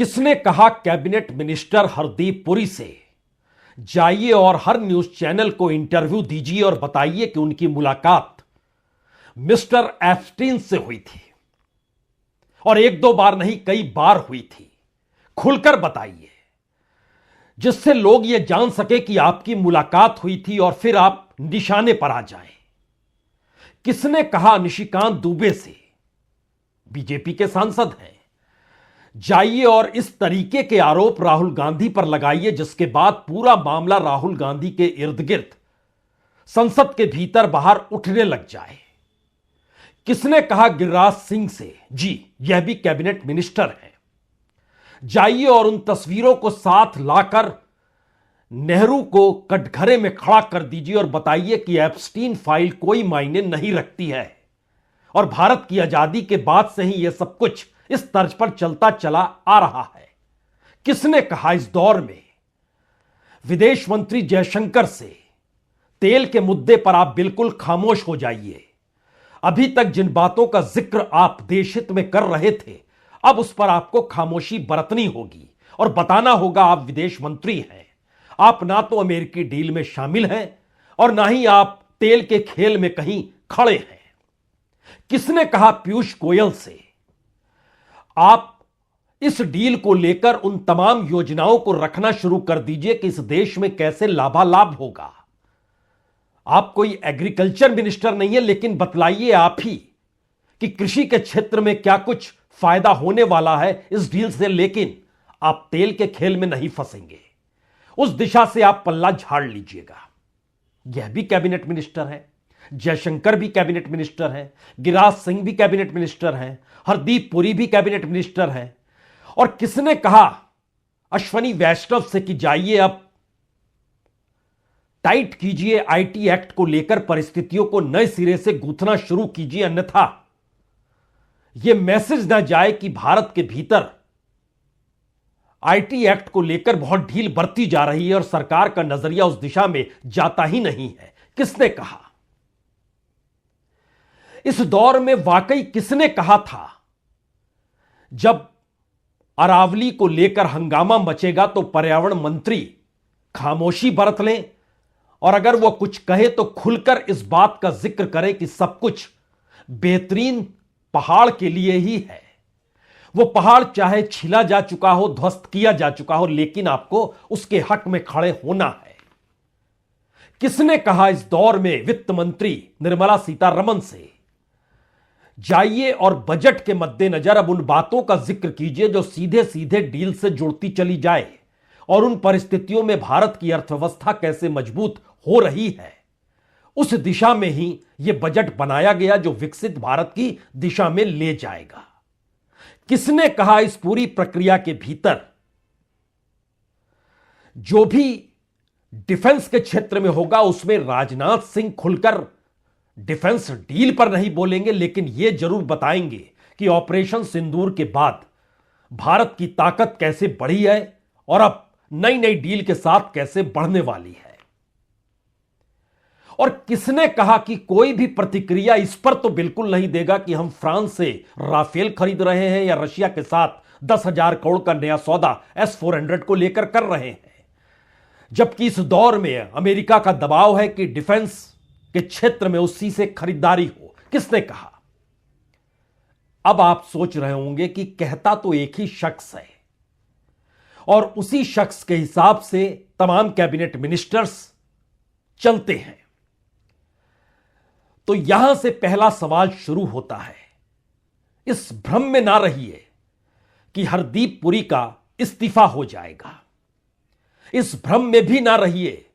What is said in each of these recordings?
किसने कहा cabinet minister Hardeep Puri से जाइए और हर न्यूज चैनल को इंटरव्यू दीजिए और बताइए कि उनकी मुलाकात मिस्टर एप्स्टीन से हुई थी और एक दो बार नहीं कई बार हुई थी। खुलकर बताइए जिससे लोग यह जान सके कि आपकी मुलाकात हुई थी और फिर आप निशाने पर आ जाएं। किसने कहा निशिकांत दुबे से? बीजेपी के सांसद हैं। जाइए और इस तरीके के आरोप राहुल गांधी पर लगाइए जिसके बाद पूरा मामला राहुल गांधी के इर्द गिर्द संसद के भीतर बाहर उठने लग जाए। किसने कहा गिरिराज सिंह से? जी, यह भी कैबिनेट मिनिस्टर हैं। जाइए और उन तस्वीरों को साथ लाकर नेहरू को कटघरे में खड़ा कर दीजिए और बताइए कि एप्स्टीन फाइल कोई मायने नहीं रखती है और भारत की आजादी के बाद से ही यह सब कुछ इस तर्ज पर चलता चला आ रहा है। किसने कहा इस दौर में विदेश मंत्री जयशंकर से तेल के मुद्दे पर आप बिल्कुल खामोश हो जाइए। अभी तक जिन बातों का जिक्र आप देश हित में कर रहे थे अब उस पर आपको खामोशी बरतनी होगी और बताना होगा आप विदेश मंत्री हैं। आप ना तो अमेरिकी डील में शामिल हैं और ना ही आप तेल के खेल में कहीं खड़े हैं। किसने कहा पीयूष गोयल से? आप इस डील को लेकर उन तमाम योजनाओं को रखना शुरू कर दीजिए कि इस देश में कैसे लाभालाभ होगा। आप कोई एग्रीकल्चर मिनिस्टर नहीं है, लेकिन बतलाइए आप ही कि कृषि के क्षेत्र में क्या कुछ फायदा होने वाला है इस डील से। लेकिन आप तेल के खेल में नहीं फंसेंगे, उस दिशा से आप पल्ला झाड़ लीजिएगा। यह भी कैबिनेट मिनिस्टर है, जयशंकर भी कैबिनेट मिनिस्टर हैं, गिरिराज सिंह भी कैबिनेट मिनिस्टर हैं, हरदीप पुरी भी कैबिनेट मिनिस्टर हैं। और किसने कहा अश्वनी वैष्णव से कि जाइए अब टाइट कीजिए आईटी एक्ट को लेकर परिस्थितियों को नए सिरे से गूंथना शुरू कीजिए, अन्यथा यह मैसेज ना जाए कि भारत के भीतर आईटी एक्ट को लेकर बहुत ढील बरती जा रही है और सरकार का नजरिया उस दिशा में जाता ही नहीं है। किसने कहा? इस दौर में वाकई किसने कहा था जब अरावली को लेकर हंगामा मचेगा तो पर्यावरण मंत्री खामोशी बरत लें और अगर वो कुछ कहे तो खुलकर इस बात का जिक्र करें कि सब कुछ बेहतरीन पहाड़ के लिए ही है। वो पहाड़ चाहे छिला जा चुका हो, ध्वस्त किया जा चुका हो, लेकिन आपको उसके हक में खड़े होना है। किसने कहा इस दौर में वित्त मंत्री निर्मला सीतारमण से? जाइए और बजट के मद्देनजर अब उन बातों का जिक्र कीजिए जो सीधे सीधे डील से जुड़ती चली जाए और उन परिस्थितियों में भारत की अर्थव्यवस्था कैसे मजबूत हो रही है उस दिशा में ही यह बजट बनाया गया जो विकसित भारत की दिशा में ले जाएगा। किसने कहा इस पूरी प्रक्रिया के भीतर जो भी डिफेंस के क्षेत्र में होगा उसमें राजनाथ सिंह खुलकर डिफेंस डील पर नहीं बोलेंगे, लेकिन यह जरूर बताएंगे कि ऑपरेशन सिंदूर के बाद भारत की ताकत कैसे बढ़ी है और अब नई नई डील के साथ कैसे बढ़ने वाली है। और किसने कहा कि कोई भी प्रतिक्रिया इस पर तो बिल्कुल नहीं देगा कि हम फ्रांस से राफेल खरीद रहे हैं या रशिया के साथ 10,000 करोड़ का नया सौदा S-400 को लेकर कर रहे हैं, जबकि इस दौर में अमेरिका का दबाव है कि डिफेंस के क्षेत्र में उसी से खरीदारी हो। किसने कहा? अब आप सोच रहे होंगे कि कहता तो एक ही शख्स है और उसी शख्स के हिसाब से तमाम कैबिनेट मिनिस्टर्स चलते हैं। तो यहां से पहला सवाल शुरू होता है। इस भ्रम में ना रहिए कि हरदीप पुरी का इस्तीफा हो जाएगा। इस भ्रम में भी ना रहिए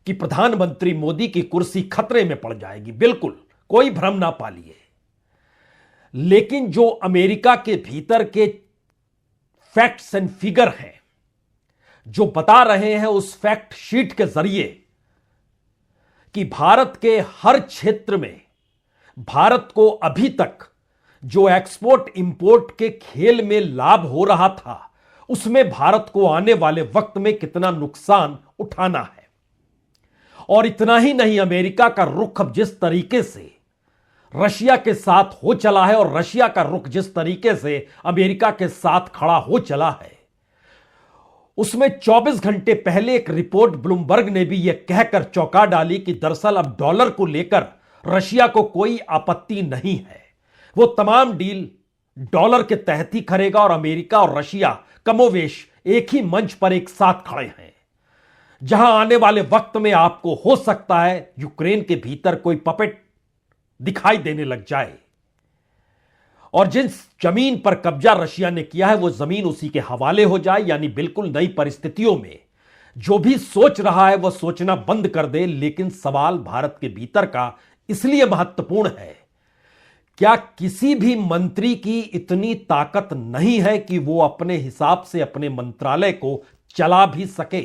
कि प्रधानमंत्री मोदी की कुर्सी खतरे में पड़ जाएगी। बिल्कुल कोई भ्रम ना पालिए। लेकिन जो अमेरिका के भीतर के फैक्ट्स एंड फिगर हैं जो बता रहे हैं उस फैक्ट शीट के जरिए कि भारत के हर क्षेत्र में भारत को अभी तक जो एक्सपोर्ट इंपोर्ट के खेल में लाभ हो रहा था उसमें भारत को आने वाले वक्त में कितना नुकसान उठाना है। और इतना ही नहीं, अमेरिका का रुख अब जिस तरीके से रशिया के साथ हो चला है और रशिया का रुख जिस तरीके से अमेरिका के साथ खड़ा हो चला है, उसमें 24 घंटे पहले एक रिपोर्ट ब्लूमबर्ग ने भी यह कहकर चौंका डाली कि दरअसल अब डॉलर को लेकर रशिया को कोई आपत्ति नहीं है। वो तमाम डील डॉलर के तहत ही करेगा और अमेरिका और रशिया कमोवेश एक ही मंच पर एक साथ खड़े हैं। जहां आने वाले वक्त में आपको हो सकता है यूक्रेन के भीतर कोई पपेट दिखाई देने लग जाए और जिस जमीन पर कब्जा रशिया ने किया है वो जमीन उसी के हवाले हो जाए, यानी बिल्कुल नई परिस्थितियों में जो भी सोच रहा है वह सोचना बंद कर दे। लेकिन सवाल भारत के भीतर का इसलिए महत्वपूर्ण है, क्या किसी भी मंत्री की इतनी ताकत नहीं है कि वो अपने हिसाब से अपने मंत्रालय को चला भी सके,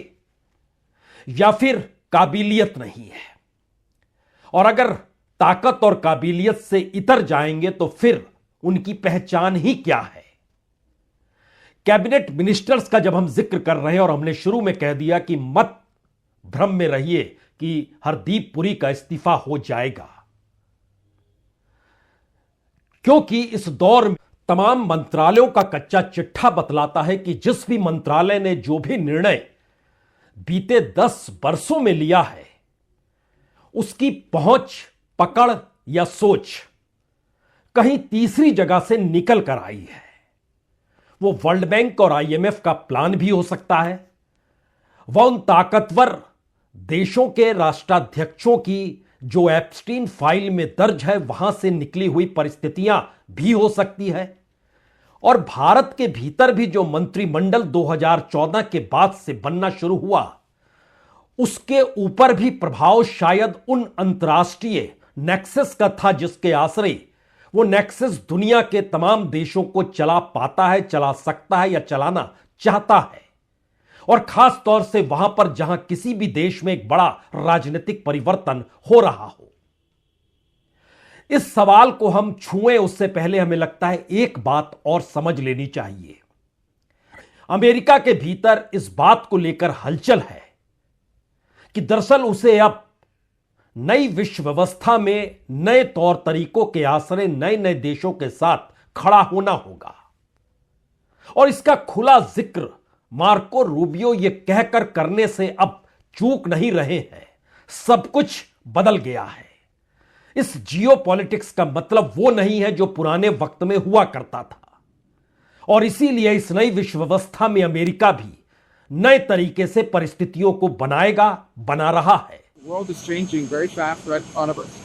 या फिर काबिलियत नहीं है? और अगर ताकत और काबिलियत से इतर जाएंगे तो फिर उनकी पहचान ही क्या है? कैबिनेट मिनिस्टर्स का जब हम जिक्र कर रहे हैं और हमने शुरू में कह दिया कि मत भ्रम में रहिए कि हरदीप पुरी का इस्तीफा हो जाएगा, क्योंकि इस दौर में तमाम मंत्रालयों का कच्चा चिट्ठा बतलाता है कि जिस भी मंत्रालय ने जो भी निर्णय बीते 10 वर्षों में लिया है उसकी पहुंच, पकड़ या सोच कहीं तीसरी जगह से निकल कर आई है। वो वर्ल्ड बैंक और आईएमएफ का प्लान भी हो सकता है, वह उन ताकतवर देशों के राष्ट्राध्यक्षों की जो एप्स्टीन फाइल में दर्ज है वहां से निकली हुई परिस्थितियां भी हो सकती है, और भारत के भीतर भी जो मंत्रिमंडल 2014 के बाद से बनना शुरू हुआ उसके ऊपर भी प्रभाव शायद उन अंतर्राष्ट्रीय नेक्सस का था जिसके आश्रय वो नेक्सस दुनिया के तमाम देशों को चला पाता है, चला सकता है या चलाना चाहता है, और खास तौर से वहां पर जहां किसी भी देश में एक बड़ा राजनीतिक परिवर्तन हो रहा हो। इस सवाल को हम छुएं उससे पहले हमें लगता है एक बात और समझ लेनी चाहिए। अमेरिका के भीतर इस बात को लेकर हलचल है कि दरअसल उसे अब नई विश्व व्यवस्था में नए तौर तरीकों के आश्रय नए नए देशों के साथ खड़ा होना होगा, और इसका खुला जिक्र मार्को रूबियो ये कहकर करने से अब चूक नहीं रहे हैं। सब कुछ बदल गया है। इस जियोपॉलिटिक्स का मतलब वो नहीं है जो पुराने वक्त में हुआ करता था, और इसीलिए इस नई विश्व व्यवस्था में अमेरिका भी नए तरीके से परिस्थितियों को बनाएगा, बना रहा है। The world is changing very fast right in front of us.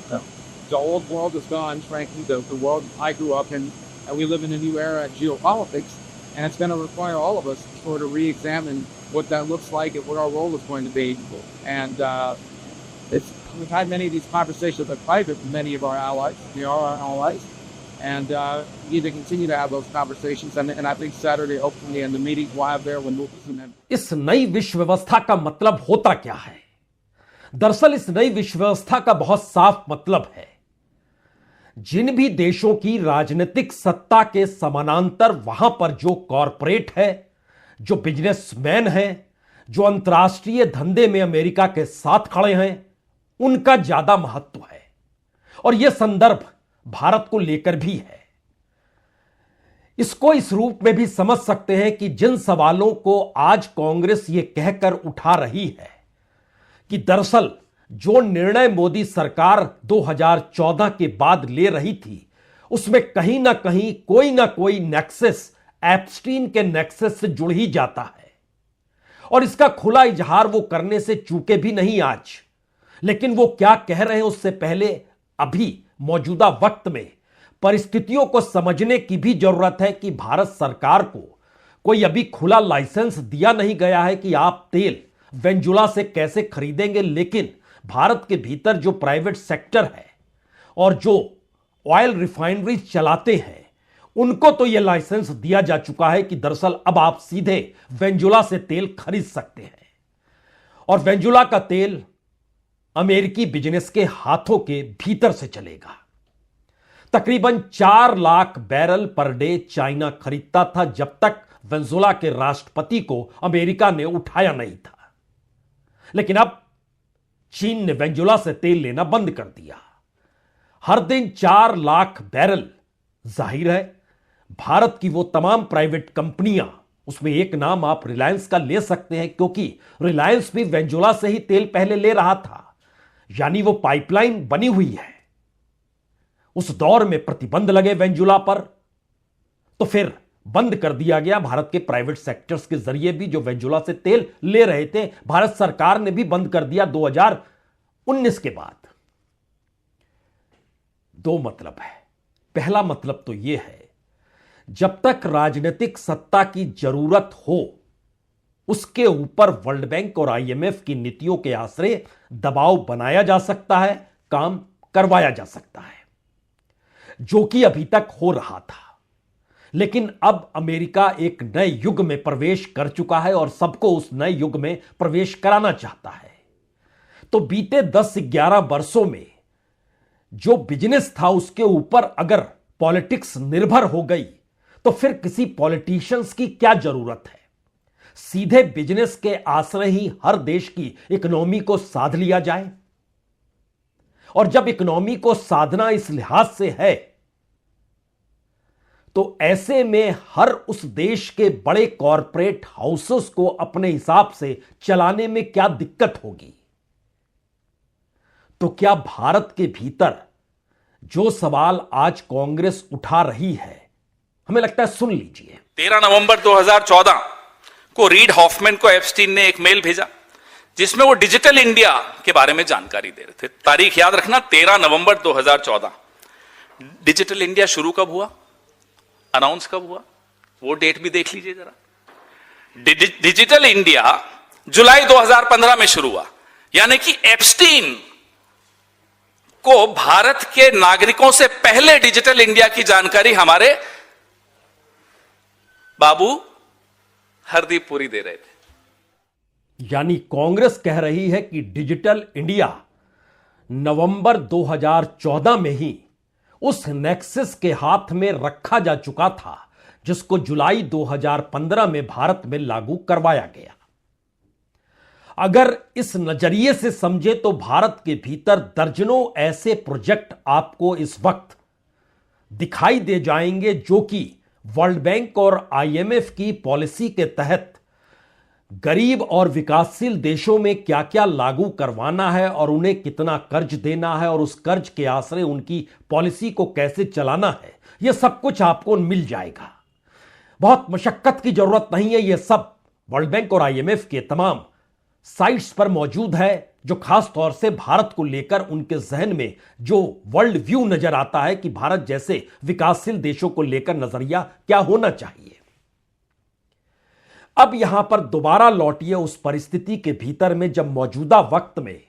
The old world is gone, frankly, the world I grew up in, and we live in a new era in geopolitics, and it's going to require all of us to sort of re-examine what that looks like and what our role is going to be. And we've had many of these conversations in private with many of our allies. We are our allies, and we need to continue to have those conversations. And I think Saturday, hopefully, and the meetings we'll have there when we'll. इस नई विश्व व्यवस्था का मतलब होता क्या है? दरअसल इस नई विश्व व्यवस्था का बहुत साफ मतलब है, जिन भी देशों की राजनीतिक सत्ता के समानांतर वहां पर जो कॉरपोरेट है, जो बिजनेसमैन है, जो अंतर्राष्ट्रीय धंधे में अमेरिका के साथ खड़े हैं, उनका ज्यादा महत्व है। और यह संदर्भ भारत को लेकर भी है। इसको इस रूप में भी समझ सकते हैं कि जिन सवालों को आज कांग्रेस ये कहकर उठा रही है कि दरअसल जो निर्णय मोदी सरकार 2014 के बाद ले रही थी उसमें कहीं ना कोई नेक्सस एप्स्टीन के नेक्सस से जुड़ ही जाता है, और इसका खुला इजहार वो करने से चूके भी नहीं आज। लेकिन वो क्या कह रहे हैं उससे पहले अभी मौजूदा वक्त में परिस्थितियों को समझने की भी जरूरत है कि भारत सरकार को कोई अभी खुला लाइसेंस दिया नहीं गया है कि आप तेल वेनेजुएला से कैसे खरीदेंगे, लेकिन भारत के भीतर जो प्राइवेट सेक्टर है और जो ऑयल रिफाइनरीज चलाते हैं उनको तो यह लाइसेंस दिया जा चुका है कि दरअसल अब आप सीधे वेनेजुएला से तेल खरीद सकते हैं, और वेनेजुएला का तेल अमेरिकी बिजनेस के हाथों के भीतर से चलेगा। तकरीबन 4 lakh barrel per day China खरीदता था जब तक वेनेजुएला के राष्ट्रपति को अमेरिका ने उठाया नहीं था, लेकिन अब चीन ने वेनेजुएला से तेल लेना बंद कर दिया। हर दिन 4 लाख बैरल। जाहिर है भारत की वो तमाम प्राइवेट कंपनियां, उसमें एक नाम आप रिलायंस का ले सकते हैं, क्योंकि रिलायंस भी वेंजुला से ही तेल पहले ले रहा था, यानी वो पाइपलाइन बनी हुई है। उस दौर में प्रतिबंध लगे वेंजुला पर, तो फिर बंद कर दिया गया भारत के प्राइवेट सेक्टर्स के जरिए भी जो वेंजुला से तेल ले रहे थे। भारत सरकार ने भी बंद कर दिया 2019 के बाद। दो मतलब है। पहला मतलब तो यह है, जब तक राजनीतिक सत्ता की जरूरत हो, उसके ऊपर वर्ल्ड बैंक और आईएमएफ की नीतियों के आश्रय दबाव बनाया जा सकता है, काम करवाया जा सकता है, जो कि अभी तक हो रहा था। लेकिन अब अमेरिका एक नए युग में प्रवेश कर चुका है और सबको उस नए युग में प्रवेश कराना चाहता है। तो बीते 10-11 वर्षों में जो बिजनेस था, उसके ऊपर अगर पॉलिटिक्स निर्भर हो गई, तो फिर किसी पॉलिटिशियंस की क्या जरूरत है। सीधे बिजनेस के आश्रय ही हर देश की इकोनॉमी को साध लिया जाए। और जब इकोनॉमी को साधना इस लिहाज से है, तो ऐसे में हर उस देश के बड़े कॉरपोरेट हाउसेस को अपने हिसाब से चलाने में क्या दिक्कत होगी। तो क्या भारत के भीतर जो सवाल आज कांग्रेस उठा रही है, हमें लगता है, सुन लीजिए। 13 नवंबर 2014 को रीड हॉफमैन को एप्स्टीन ने एक मेल भेजा, जिसमें वो डिजिटल इंडिया के बारे में जानकारी दे रहे थे। तारीख याद रखना, 13 नवंबर 2014। डिजिटल इंडिया शुरू कब हुआ, अनाउंस कब हुआ, वो डेट भी देख लीजिए जरा। डिजिटल इंडिया जुलाई 2015 में शुरू हुआ, यानी कि एप्स्टीन को भारत के नागरिकों से पहले डिजिटल इंडिया की जानकारी हमारे बाबू हरदीप पुरी दे रहे थे। यानी कांग्रेस कह रही है कि डिजिटल इंडिया नवंबर 2014 में ही उस नेक्सस के हाथ में रखा जा चुका था, जिसको जुलाई 2015 में भारत में लागू करवाया गया। अगर इस नजरिए से समझे तो भारत के भीतर दर्जनों ऐसे प्रोजेक्ट आपको इस वक्त दिखाई दे जाएंगे, जो कि वर्ल्ड बैंक और आईएमएफ की पॉलिसी के तहत गरीब और विकासशील देशों में क्या क्या लागू करवाना है और उन्हें कितना कर्ज देना है और उस कर्ज के आश्रय उनकी पॉलिसी को कैसे चलाना है, यह सब कुछ आपको मिल जाएगा। बहुत मशक्कत की जरूरत नहीं है, यह सब वर्ल्ड बैंक और आईएमएफ के तमाम साइट्स पर मौजूद है, जो खास तौर से भारत को लेकर उनके जहन में जो वर्ल्ड व्यू नजर आता है कि भारत जैसे विकासशील देशों को लेकर नजरिया क्या होना चाहिए। अब यहां पर दोबारा लौटिए उस परिस्थिति के भीतर में जब मौजूदा वक्त में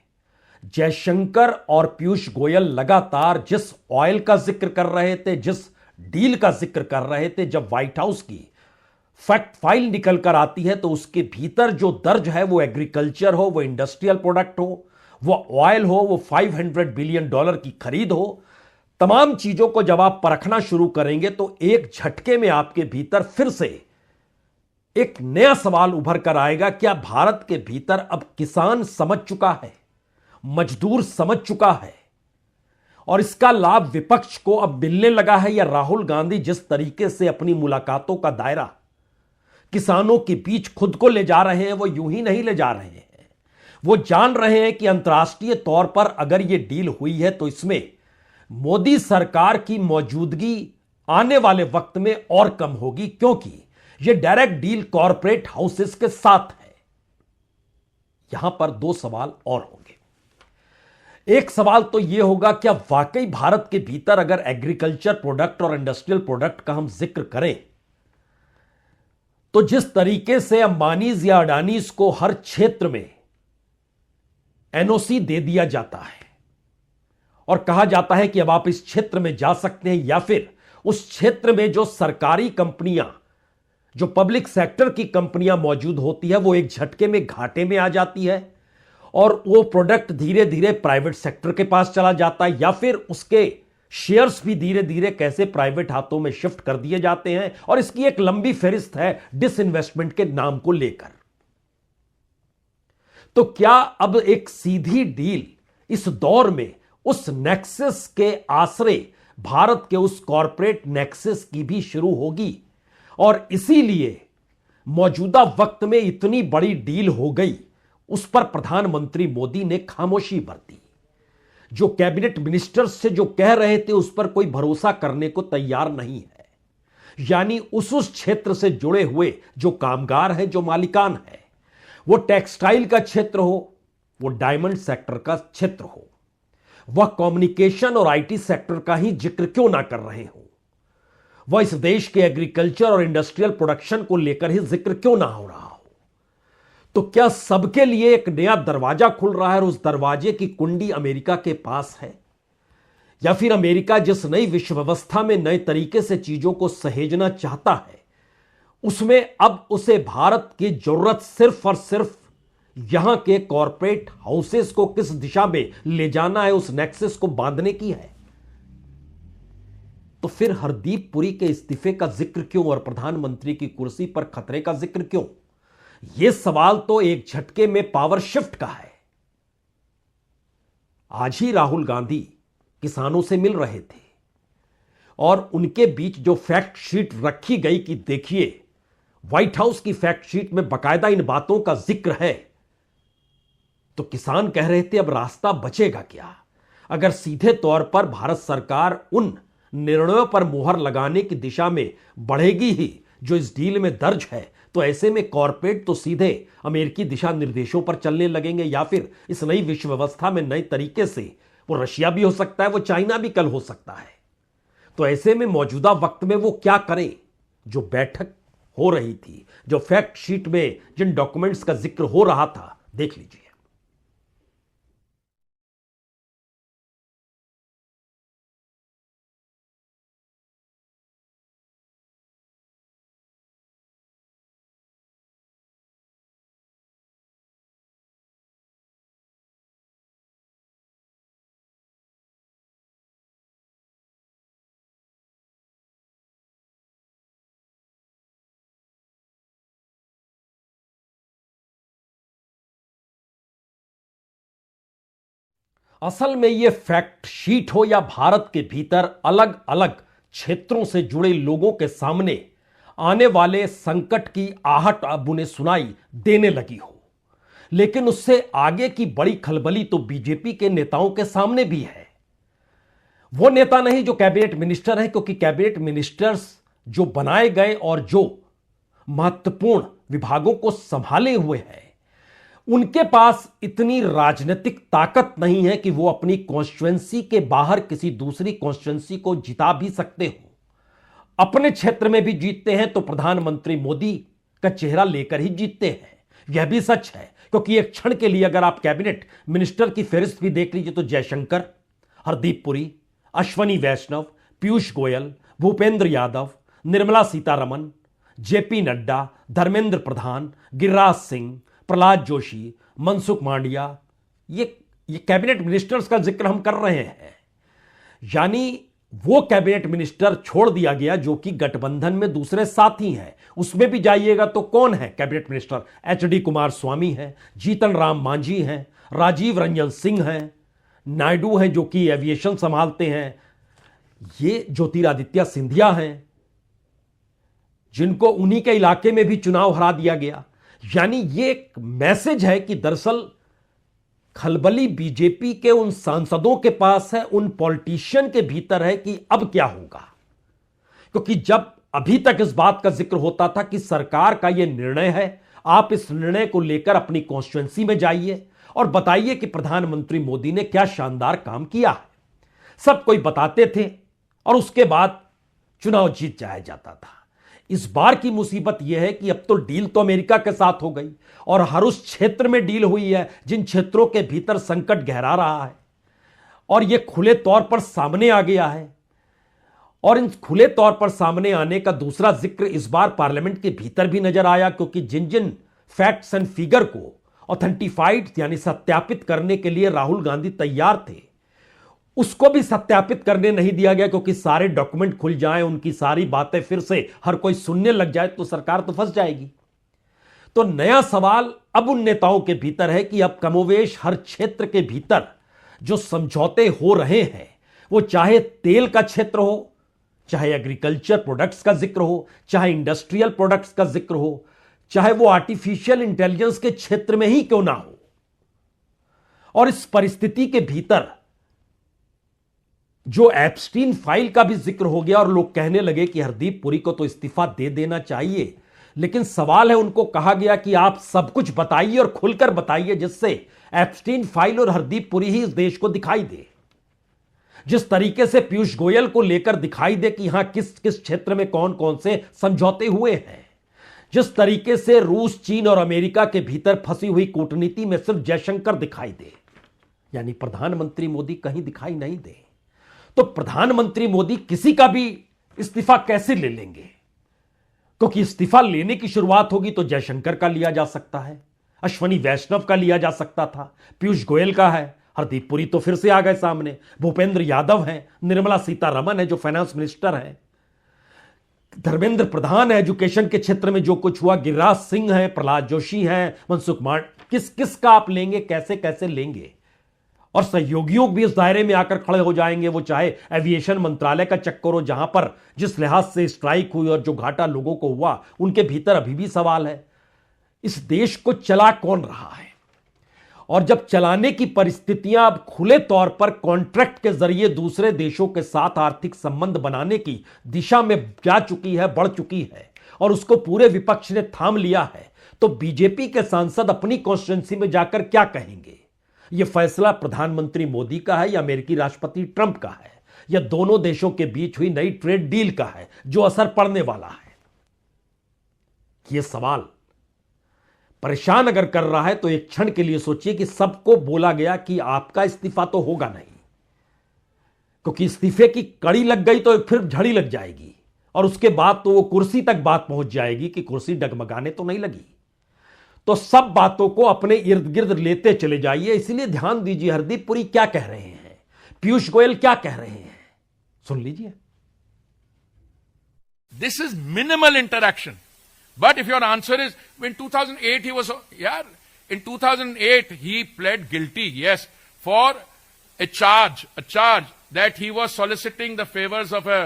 जयशंकर और पीयूष गोयल लगातार जिस ऑयल का जिक्र कर रहे थे, जिस डील का जिक्र कर रहे थे, जब व्हाइट हाउस की फैक्ट फाइल निकल कर आती है तो उसके भीतर जो दर्ज है, वो एग्रीकल्चर हो, वो इंडस्ट्रियल प्रोडक्ट हो, वो ऑयल हो, वो $500 बिलियन की खरीद हो, तमाम चीजों को जब आप परखना शुरू करेंगे तो एक झटके में आपके भीतर फिर से एक नया सवाल उभर कर आएगा। क्या भारत के भीतर अब किसान समझ चुका है, मजदूर समझ चुका है और इसका लाभ विपक्ष को अब मिलने लगा है, या राहुल गांधी जिस तरीके से अपनी मुलाकातों का दायरा किसानों के बीच खुद को ले जा रहे हैं, वो यूं ही नहीं ले जा रहे हैं। वो जान रहे हैं कि अंतर्राष्ट्रीय तौर पर अगर ये डील हुई है तो इसमें मोदी सरकार की मौजूदगी आने वाले वक्त में और कम होगी, क्योंकि ये डायरेक्ट डील कॉरपोरेट हाउसेस के साथ है। यहां पर दो सवाल और होंगे। एक सवाल तो यह होगा, क्या वाकई भारत के भीतर अगर एग्रीकल्चर प्रोडक्ट और इंडस्ट्रियल प्रोडक्ट का हम जिक्र करें तो जिस तरीके से अंबानीज या अडानीज को हर क्षेत्र में एनओसी दे दिया जाता है और कहा जाता है कि अब आप इस क्षेत्र में जा सकते हैं, या फिर उस क्षेत्र में जो सरकारी कंपनियां, जो पब्लिक सेक्टर की कंपनियां मौजूद होती है, वो एक झटके में घाटे में आ जाती है और वो प्रोडक्ट धीरे धीरे प्राइवेट सेक्टर के पास चला जाता है, या फिर उसके शेयर्स भी धीरे धीरे कैसे प्राइवेट हाथों में शिफ्ट कर दिए जाते हैं। और इसकी एक लंबी फहरिस्त है डिसइन्वेस्टमेंट के नाम को लेकर। तो क्या अब एक सीधी डील इस दौर में उस नेक्सस के आश्रय भारत के उस कॉरपोरेट नेक्सस की भी शुरू होगी। और इसीलिए मौजूदा वक्त में इतनी बड़ी डील हो गई, उस पर प्रधानमंत्री मोदी ने खामोशी बरती। जो कैबिनेट मिनिस्टर्स से जो कह रहे थे उस पर कोई भरोसा करने को तैयार नहीं है। यानी उस क्षेत्र से जुड़े हुए जो कामगार हैं, जो मालिकान है, वो टेक्सटाइल का क्षेत्र हो, वो डायमंड सेक्टर का क्षेत्र हो, वह कम्युनिकेशन और आईटी सेक्टर का ही जिक्र क्यों ना कर रहे हो, वह इस देश के एग्रीकल्चर और इंडस्ट्रियल प्रोडक्शन को लेकर ही जिक्र क्यों ना हो रहा हो, तो क्या सबके लिए एक नया दरवाजा खुल रहा है और उस दरवाजे की कुंडी अमेरिका के पास है? या फिर अमेरिका जिस नई विश्व व्यवस्था में नए तरीके से चीजों को सहेजना चाहता है, उसमें अब उसे भारत की जरूरत सिर्फ और सिर्फ यहां के कॉरपोरेट हाउसेस को किस दिशा में ले जाना है, उस नेक्सस को बांधने की है? तो फिर हरदीप पुरी के इस्तीफे का जिक्र क्यों और प्रधानमंत्री की कुर्सी पर खतरे का जिक्र क्यों? यह सवाल तो एक झटके में पावर शिफ्ट का है। आज ही राहुल गांधी किसानों से मिल रहे थे और उनके बीच जो फैक्ट शीट रखी गई कि देखिए, व्हाइट हाउस की फैक्ट शीट में बकायदा इन बातों का जिक्र है, तो किसान कह रहे थे अब रास्ता बचेगा क्या अगर सीधे तौर पर भारत सरकार उन निर्णयों पर मुहर लगाने की दिशा में बढ़ेगी ही जो इस डील में दर्ज है। तो ऐसे में कॉरपोरेट तो सीधे अमेरिकी दिशा निर्देशों पर चलने लगेंगे, या फिर इस नई विश्व व्यवस्था में नए तरीके से वो रशिया भी हो सकता है, वो चाइना भी कल हो सकता है। तो ऐसे में मौजूदा वक्त में वो क्या करें? जो बैठक हो रही थी, जो फैक्ट शीट में जिन डॉक्यूमेंट्स का जिक्र हो रहा था, देख लीजिए। असल में यह फैक्ट शीट हो या भारत के भीतर अलग अलग क्षेत्रों से जुड़े लोगों के सामने आने वाले संकट की आहट अब उन्हें सुनाई देने लगी हो, लेकिन उससे आगे की बड़ी खलबली तो बीजेपी के नेताओं के सामने भी है। वो नेता नहीं जो कैबिनेट मिनिस्टर हैं, क्योंकि कैबिनेट मिनिस्टर्स जो बनाए गए और जो महत्वपूर्ण विभागों को संभाले हुए हैं, उनके पास इतनी राजनीतिक ताकत नहीं है कि वो अपनी कॉन्स्टिट्यूएंसी के बाहर किसी दूसरी कॉन्स्टिट्यूएंसी को जिता भी सकते हो। अपने क्षेत्र में भी जीतते हैं तो प्रधानमंत्री मोदी का चेहरा लेकर ही जीतते हैं। यह भी सच है, क्योंकि एक क्षण के लिए अगर आप कैबिनेट मिनिस्टर की फहरिस्त भी देख लीजिए तो जयशंकर, हरदीप पुरी, अश्वनी वैष्णव, पीयूष गोयल, भूपेंद्र यादव, निर्मला सीतारमण, जेपी नड्डा, धर्मेंद्र प्रधान, गिरिराज सिंह, प्रहलाद जोशी, मनसुख मांडविया, ये कैबिनेट मिनिस्टर्स का जिक्र हम कर रहे हैं। यानी वो कैबिनेट मिनिस्टर छोड़ दिया गया जो कि गठबंधन में दूसरे साथी हैं। उसमें भी जाइएगा तो कौन है कैबिनेट मिनिस्टर? एचडी कुमार स्वामी हैं, जीतन राम मांझी हैं, राजीव रंजन सिंह हैं, नायडू हैं जो कि एविएशन संभालते हैं, ये ज्योतिरादित्य सिंधिया हैं जिनको उन्हीं के इलाके में भी चुनाव हरा दिया गया। यानी ये एक मैसेज है कि दरअसल खलबली बीजेपी के उन सांसदों के पास है, उन पॉलिटिशियन के भीतर है कि अब क्या होगा। क्योंकि जब अभी तक इस बात का जिक्र होता था कि सरकार का यह निर्णय है, आप इस निर्णय को लेकर अपनी कॉन्स्टिट्यूएंसी में जाइए और बताइए कि प्रधानमंत्री मोदी ने क्या शानदार काम किया है, सब कोई बताते थे और उसके बाद चुनाव जीत जाया जाता था। इस बार की मुसीबत यह है कि अब तो डील तो अमेरिका के साथ हो गई और हर उस क्षेत्र में डील हुई है जिन क्षेत्रों के भीतर संकट गहरा रहा है, और यह खुले तौर पर सामने आ गया है। और इन खुले तौर पर सामने आने का दूसरा जिक्र इस बार पार्लियामेंट के भीतर भी नजर आया, क्योंकि जिन जिन फैक्ट्स एंड फिगर को ऑथेंटिफाइड यानी सत्यापित करने के लिए राहुल गांधी तैयार थे, उसको भी सत्यापित करने नहीं दिया गया, क्योंकि सारे डॉक्यूमेंट खुल जाएं, उनकी सारी बातें फिर से हर कोई सुनने लग जाए तो सरकार तो फंस जाएगी। तो नया सवाल अब उन नेताओं के भीतर है कि अब कमोवेश हर क्षेत्र के भीतर जो समझौते हो रहे हैं वो चाहे तेल का क्षेत्र हो, चाहे एग्रीकल्चर प्रोडक्ट्स का जिक्र हो, चाहे इंडस्ट्रियल प्रोडक्ट्स का जिक्र हो, चाहे वो आर्टिफिशियल इंटेलिजेंस के क्षेत्र में ही क्यों ना हो। और इस परिस्थिति के भीतर जो एप्स्टीन फाइल का भी जिक्र हो गया और लोग कहने लगे कि हरदीप पुरी को तो इस्तीफा दे देना चाहिए, लेकिन सवाल है, उनको कहा गया कि आप सब कुछ बताइए और खुलकर बताइए जिससे एप्स्टीन फाइल और हरदीप पुरी ही इस देश को दिखाई दे। जिस तरीके से पीयूष गोयल को लेकर दिखाई दे कि यहां किस किस क्षेत्र में कौन कौन से समझौते हुए हैं, जिस तरीके से रूस, चीन और अमेरिका के भीतर फंसी हुई कूटनीति में सिर्फ जयशंकर दिखाई दे, यानी प्रधानमंत्री मोदी कहीं दिखाई नहीं दे, तो प्रधानमंत्री मोदी किसी का भी इस्तीफा कैसे ले लेंगे? क्योंकि इस्तीफा लेने की शुरुआत होगी तो जयशंकर का लिया जा सकता है, अश्वनी वैष्णव का लिया जा सकता था, पीयूष गोयल का है, हरदीप पुरी तो फिर से आ गए सामने, भूपेंद्र यादव हैं, निर्मला सीतारमण है जो फाइनेंस मिनिस्टर है, धर्मेंद्र प्रधान है एजुकेशन के क्षेत्र में जो कुछ हुआ, गिरिराज सिंह है, प्रहलाद जोशी हैं, मनसुख किस किस का आप लेंगे, कैसे कैसे लेंगे? और सहयोगियों भी इस दायरे में आकर खड़े हो जाएंगे, वो चाहे एविएशन मंत्रालय का चक्कर हो, जहां पर जिस लिहाज से स्ट्राइक हुई और जो घाटा लोगों को हुआ, उनके भीतर अभी भी सवाल है, इस देश को चला कौन रहा है? और जब चलाने की परिस्थितियां अब खुले तौर पर कॉन्ट्रैक्ट के जरिए दूसरे देशों के साथ आर्थिक संबंध बनाने की दिशा में जा चुकी है, बढ़ चुकी है, और उसको पूरे विपक्ष ने थाम लिया है, तो बीजेपी के सांसद अपनी कॉन्स्टिट्यूंसी में जाकर क्या कहेंगे? यह फैसला प्रधानमंत्री मोदी का है या अमेरिकी राष्ट्रपति ट्रंप का है, या दोनों देशों के बीच हुई नई ट्रेड डील का है जो असर पड़ने वाला है? यह सवाल परेशान अगर कर रहा है तो एक क्षण के लिए सोचिए कि सबको बोला गया कि आपका इस्तीफा तो होगा नहीं, क्योंकि इस्तीफे की कड़ी लग गई तो फिर झड़ी लग जाएगी और उसके बाद तो वो कुर्सी तक बात पहुंच जाएगी कि कुर्सी डगमगाने तो नहीं लगी। तो सब बातों को अपने इर्द गिर्द लेते चले जाइए। इसलिए ध्यान दीजिए हरदीप पुरी क्या कह रहे हैं, पीयूष गोयल क्या कह रहे हैं, सुन लीजिए। This is minimal interaction. But if your answer is, in 2008 in 2008 he pled guilty, yes, for a charge that he was soliciting the favors of a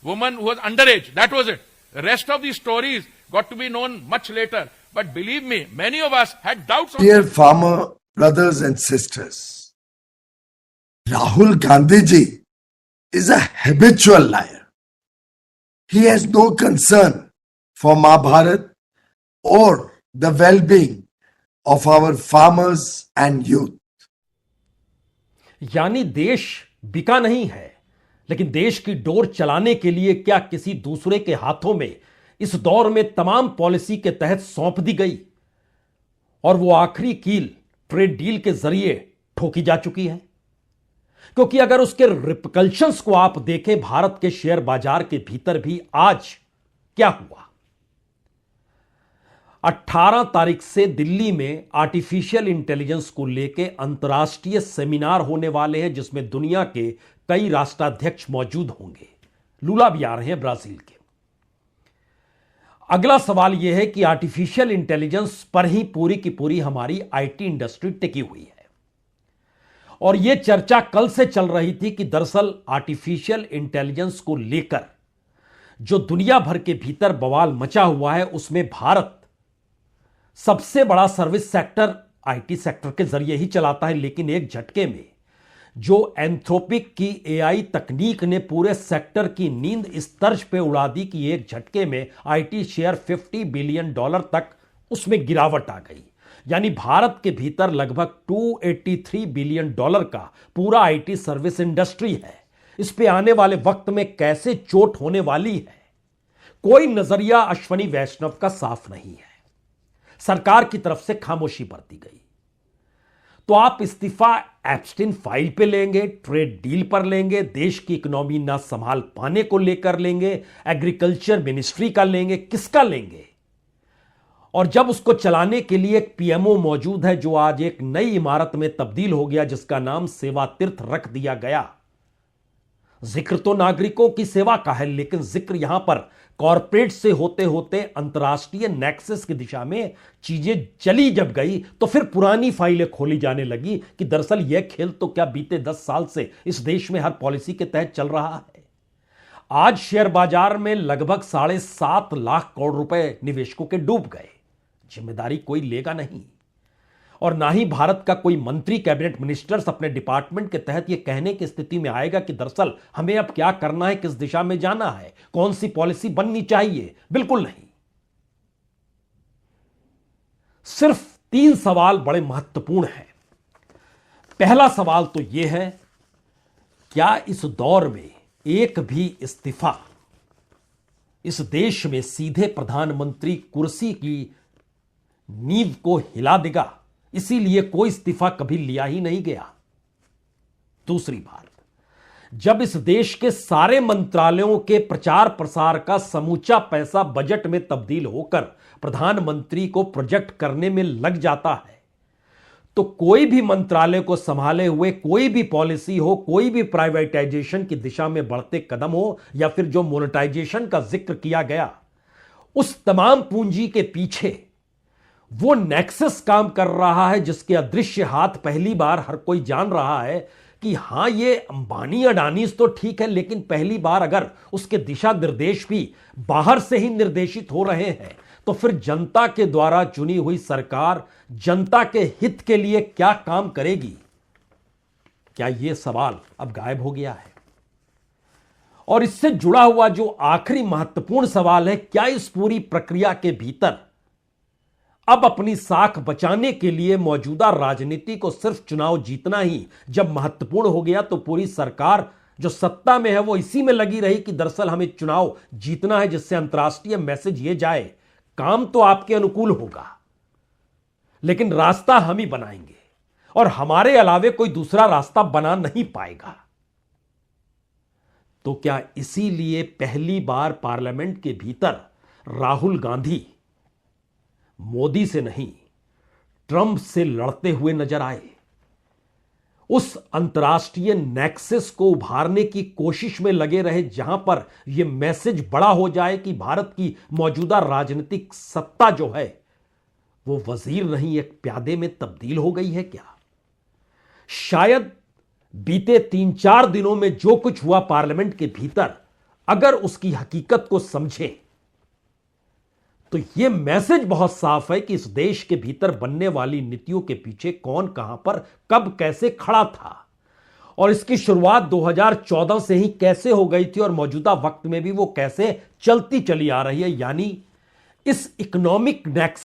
woman who was underage. That was it. The rest of the stories got to be known much later. But believe me, many of us had doubts on Dear farmer brothers and sisters, Rahul Gandhi ji is a habitual liar. He has no concern for Mahabharat or the well-being of our farmers and youth. यानी देश बिका नहीं है, लेकिन देश की door चलाने के लिए क्या किसी दूसरे के हाथों में इस दौर में तमाम पॉलिसी के तहत सौंप दी गई और वो आखिरी कील ट्रेड डील के जरिए ठोकी जा चुकी है। क्योंकि अगर उसके रिपकल्शंस को आप देखें भारत के शेयर बाजार के भीतर भी आज क्या हुआ। 18 तारीख से दिल्ली में आर्टिफिशियल इंटेलिजेंस को लेकर अंतर्राष्ट्रीय सेमिनार होने वाले हैं जिसमें दुनिया के कई राष्ट्राध्यक्ष मौजूद होंगे। लूला भी आ रहे हैं ब्राजील के। अगला सवाल यह है कि आर्टिफिशियल इंटेलिजेंस पर ही पूरी की पूरी हमारी आईटी इंडस्ट्री टिकी हुई है और यह चर्चा कल से चल रही थी कि दरअसल आर्टिफिशियल इंटेलिजेंस को लेकर जो दुनिया भर के भीतर बवाल मचा हुआ है उसमें भारत सबसे बड़ा सर्विस सेक्टर आईटी सेक्टर के जरिए ही चलाता है। लेकिन एक झटके में जो एंथ्रोपिक की एआई तकनीक ने पूरे सेक्टर की नींद इस तर्ज पे उड़ा दी कि एक झटके में आईटी शेयर $50 बिलियन तक उसमें गिरावट आ गई। यानी भारत के भीतर लगभग $283 बिलियन का पूरा आईटी सर्विस इंडस्ट्री है। इस पे आने वाले वक्त में कैसे चोट होने वाली है, कोई नजरिया अश्वनी वैष्णव का साफ नहीं है। सरकार की तरफ से खामोशी बरती गई। तो आप इस्तीफा एप्स्टीन फाइल पे लेंगे, ट्रेड डील पर लेंगे, देश की इकोनॉमी ना संभाल पाने को लेकर लेंगे, एग्रीकल्चर मिनिस्ट्री का लेंगे, किसका लेंगे? और जब उसको चलाने के लिए एक पीएमओ मौजूद है जो आज एक नई इमारत में तब्दील हो गया जिसका नाम सेवा तीर्थ रख दिया गया। जिक्र तो नागरिकों की सेवा का है लेकिन जिक्र यहां पर कॉरपोरेट से होते होते अंतर्राष्ट्रीय नेक्सस की दिशा में चीजें चली जब गई तो फिर पुरानी फाइलें खोली जाने लगी कि दरअसल यह खेल तो क्या बीते 10 साल से इस देश में हर पॉलिसी के तहत चल रहा है। आज शेयर बाजार में लगभग 7.5 लाख करोड़ रुपए निवेशकों के डूब गए। जिम्मेदारी कोई लेगा नहीं और ना ही भारत का कोई मंत्री कैबिनेट मिनिस्टर्स अपने डिपार्टमेंट के तहत यह कहने की स्थिति में आएगा कि दरअसल हमें अब क्या करना है, किस दिशा में जाना है, कौन सी पॉलिसी बननी चाहिए। बिल्कुल नहीं। सिर्फ 3 सवाल बड़े महत्वपूर्ण हैं। पहला सवाल तो यह है, क्या इस दौर में एक भी इस्तीफा इस देश में सीधे प्रधानमंत्री कुर्सी की नींव को हिला देगा? इसीलिए कोई इस्तीफा कभी लिया ही नहीं गया। दूसरी बात, जब इस देश के सारे मंत्रालयों के प्रचार प्रसार का समूचा पैसा बजट में तब्दील होकर प्रधानमंत्री को प्रोजेक्ट करने में लग जाता है, तो कोई भी मंत्रालय को संभाले हुए कोई भी पॉलिसी हो, कोई भी प्राइवेटाइजेशन की दिशा में बढ़ते कदम हो या फिर जो मोनेटाइजेशन का जिक्र किया गया, उस तमाम पूंजी के पीछे वो नेक्सस काम कर रहा है जिसके अदृश्य हाथ पहली बार हर कोई जान रहा है कि हां ये अंबानी अडानी तो ठीक है, लेकिन पहली बार अगर उसके दिशा निर्देश भी बाहर से ही निर्देशित हो रहे हैं तो फिर जनता के द्वारा चुनी हुई सरकार जनता के हित के लिए क्या काम करेगी? क्या यह सवाल अब गायब हो गया है? और इससे जुड़ा हुआ जो आखिरी महत्वपूर्ण सवाल है, क्या इस पूरी प्रक्रिया के भीतर अब अपनी साख बचाने के लिए मौजूदा राजनीति को सिर्फ चुनाव जीतना ही जब महत्वपूर्ण हो गया तो पूरी सरकार जो सत्ता में है वो इसी में लगी रही कि दरअसल हमें चुनाव जीतना है जिससे अंतर्राष्ट्रीय मैसेज ये जाए, काम तो आपके अनुकूल होगा लेकिन रास्ता हम ही बनाएंगे और हमारे अलावे कोई दूसरा रास्ता बना नहीं पाएगा। तो क्या इसीलिए पहली बार पार्लियामेंट के भीतर राहुल गांधी मोदी से नहीं ट्रंप से लड़ते हुए नजर आए? उस अंतर्राष्ट्रीय नेक्सस को उभारने की कोशिश में लगे रहे जहां पर यह मैसेज बड़ा हो जाए कि भारत की मौजूदा राजनीतिक सत्ता जो है वो वजीर नहीं एक प्यादे में तब्दील हो गई है क्या? शायद बीते 3-4 दिनों में जो कुछ हुआ पार्लियामेंट के भीतर अगर उसकी हकीकत को समझें तो यह मैसेज बहुत साफ है कि इस देश के भीतर बनने वाली नीतियों के पीछे कौन कहां पर कब कैसे खड़ा था और इसकी शुरुआत 2014 से ही कैसे हो गई थी और मौजूदा वक्त में भी वो कैसे चलती चली आ रही है। यानी इस इकोनॉमिक नेक्सस